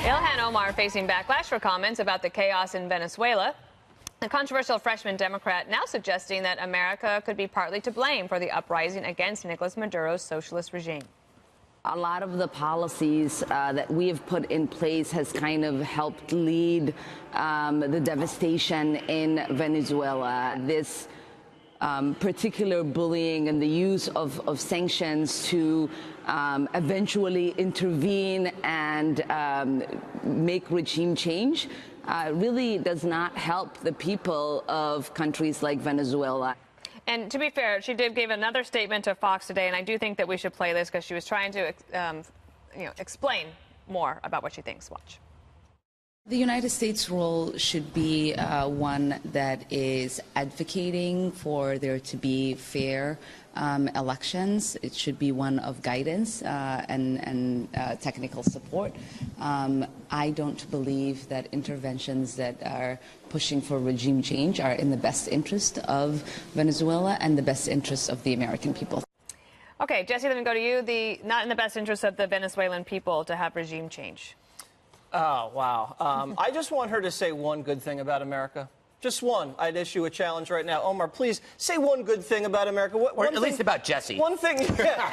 Ilhan Omar facing backlash for comments about the chaos in Venezuela. The controversial freshman Democrat now suggesting that America could be partly to blame for the uprising against Nicolas Maduro's socialist regime. A lot of the policies that we have put in place has kind of helped lead the devastation in Venezuela. This particular bullying and the use of sanctions to eventually intervene and make regime change really does not help the people of countries like Venezuela. And to be fair, she did give another statement to Fox today, and I do think that we should play this because she was trying to explain more about what she thinks. Watch. The United States' role should be one that is advocating for there to be fair elections. It should be one of guidance and technical support. I don't believe that interventions that are pushing for regime change are in the best interest of Venezuela and the best interest of the American people. Okay, Jesse, let me go to you. Not in the best interest of the Venezuelan people to have regime change. Oh, wow. I just want her to say one good thing about America. Just one. I'd issue a challenge right now. Omar, please say one good thing about America. Or at least about Jesse. One thing. Yeah.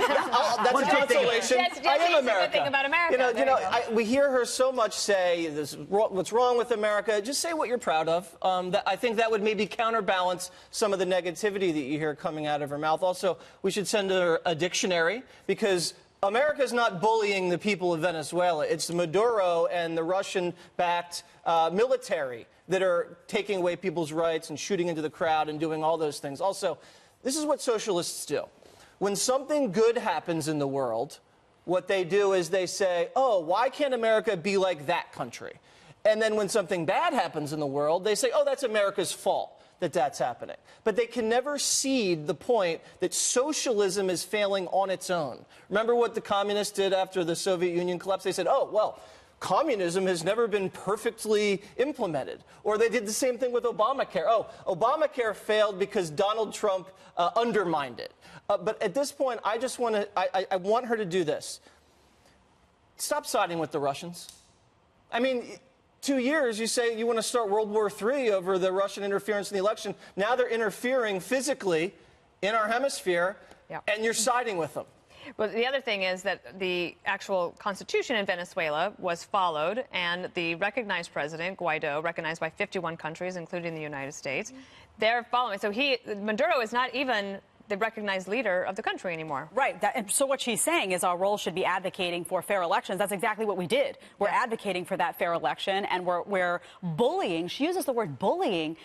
That's a consolation. I am America. Good thing about America. We hear her so much say this, what's wrong with America. Just say what you're proud of. I think that would maybe counterbalance some of the negativity that you hear coming out of her mouth. Also, we should send her a dictionary because America's not bullying the people of Venezuela. It's Maduro and the Russian-backed military that are taking away people's rights and shooting into the crowd and doing all those things. Also, this is what socialists do. When something good happens in the world, what they do is they say, oh, why can't America be like that country? And then when something bad happens in the world, they say, oh, that's America's fault that that's happening. But they can never cede the point that socialism is failing on its own. Remember what the communists did after the Soviet Union collapsed? They said, oh, well, communism has never been perfectly implemented. Or they did the same thing with Obamacare. Oh, Obamacare failed because Donald Trump undermined it. But at this point, I just want to, I want her to do this. Stop siding with the Russians. I mean, 2 years, you say you want to start World War III over the Russian interference in the election. Now they're interfering physically in our hemisphere, and you're siding with them. Well, the other thing is that the actual constitution in Venezuela was followed, and the recognized president, Guaido, recognized by 51 countries, including the United States, they're following. So Maduro is not even the recognized leader of the country anymore. Right. And so what she's saying is our role should be advocating for fair elections. That's exactly what we did. We're advocating for that fair election, and we're bullying. She uses the word bullying.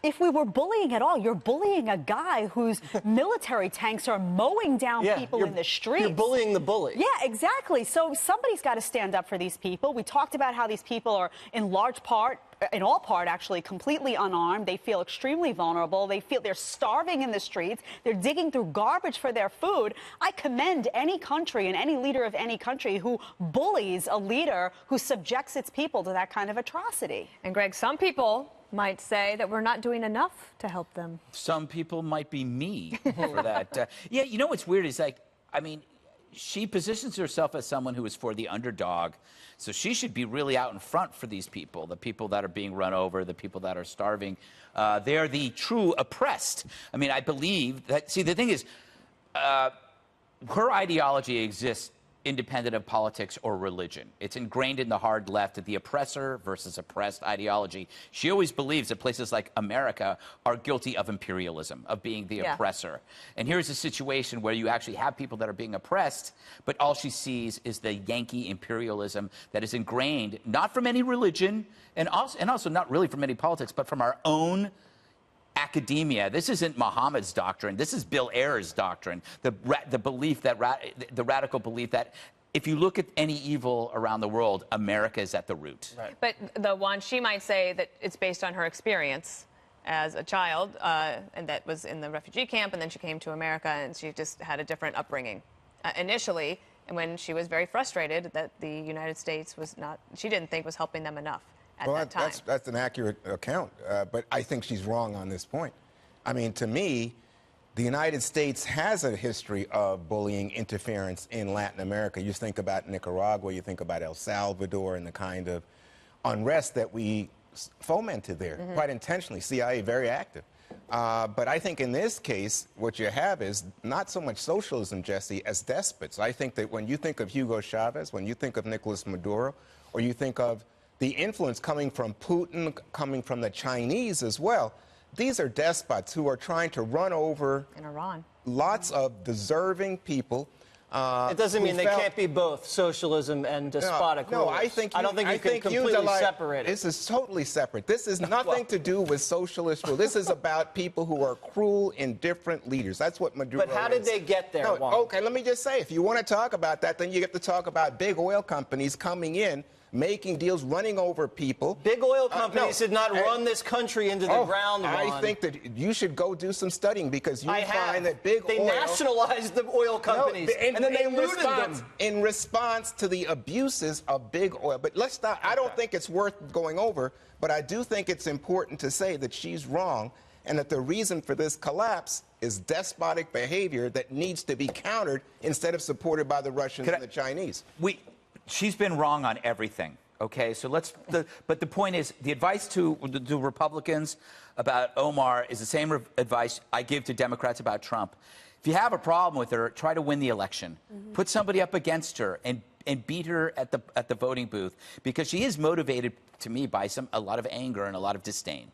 If we were bullying at all, you're bullying a guy whose military tanks are mowing down people in the streets. You're bullying the bully. Yeah, exactly. So somebody's got to stand up for these people. We talked about how these people are in large part, in all part actually, completely unarmed. They feel extremely vulnerable. They feel they're starving in the streets. They're digging through garbage for their food. I commend any country and any leader of any country who bullies a leader who subjects its people to that kind of atrocity. And Greg, some people might say that we're not doing enough to help them. Some people might be me for that. Yeah, you know what's weird is, like, I mean, she positions herself as someone who is for the underdog. So she should be really out in front for these people, the people that are being run over, the people that are starving. They're the true oppressed. I mean, I believe that, see, the thing is, her ideology exists independent of politics or religion. It's ingrained in the hard left, the oppressor versus oppressed ideology. She always believes that places like America are guilty of imperialism, of being the oppressor. And here's a situation where you actually have people that are being oppressed, but all she sees is the Yankee imperialism that is ingrained, not from any religion, and also not really from any politics, but from our own academia. This isn't Muhammad's doctrine. This is Bill Ayer's doctrine. The belief that the radical belief that if you look at any evil around the world, America is at the root. Right. But the one, she might say that it's based on her experience as a child, and that was in the refugee camp, and then she came to America, and she just had a different upbringing initially, and when she was very frustrated that the United States was not, she didn't think was helping them enough. That's an accurate account, but I think she's wrong on this point. I mean, to me, the United States has a history of bullying interference in Latin America. You think about Nicaragua, you think about El Salvador, and the kind of unrest that we fomented there, quite intentionally. CIA very active. But I think in this case, what you have is not so much socialism, Jesse, as despots. I think that when you think of Hugo Chavez, when you think of Nicolas Maduro, or you think of the influence coming from Putin, coming from the Chinese as well, these are despots who are trying to run over in Iran lots of deserving people. It doesn't mean they can't be both socialism and despotic No, rulers. I don't think you can completely separate it. This is totally separate. This is nothing to do with socialist rule. This is about people who are cruel, indifferent leaders. That's what Maduro is. But how did they get there, Juan? Okay, let me just say, if you want to talk about that, then you have to talk about big oil companies coming in, making deals, running over people. Big oil companies did not run this country into the ground, Juan. I think that you should go do some studying because you find that big oil... They nationalized the oil companies, and then they looted them. In response to the abuses of big oil. But let's stop. I don't think it's worth going over, but I do think it's important to say that she's wrong and that the reason for this collapse is despotic behavior that needs to be countered instead of supported by the Russians and the Chinese. She's been wrong on everything, okay? So but the point is, the advice to Republicans about Omar is the same advice I give to Democrats about Trump. If you have a problem with her, try to win the election. Put somebody up against her and beat her at the voting booth, because she is motivated, to me, by a lot of anger and a lot of disdain.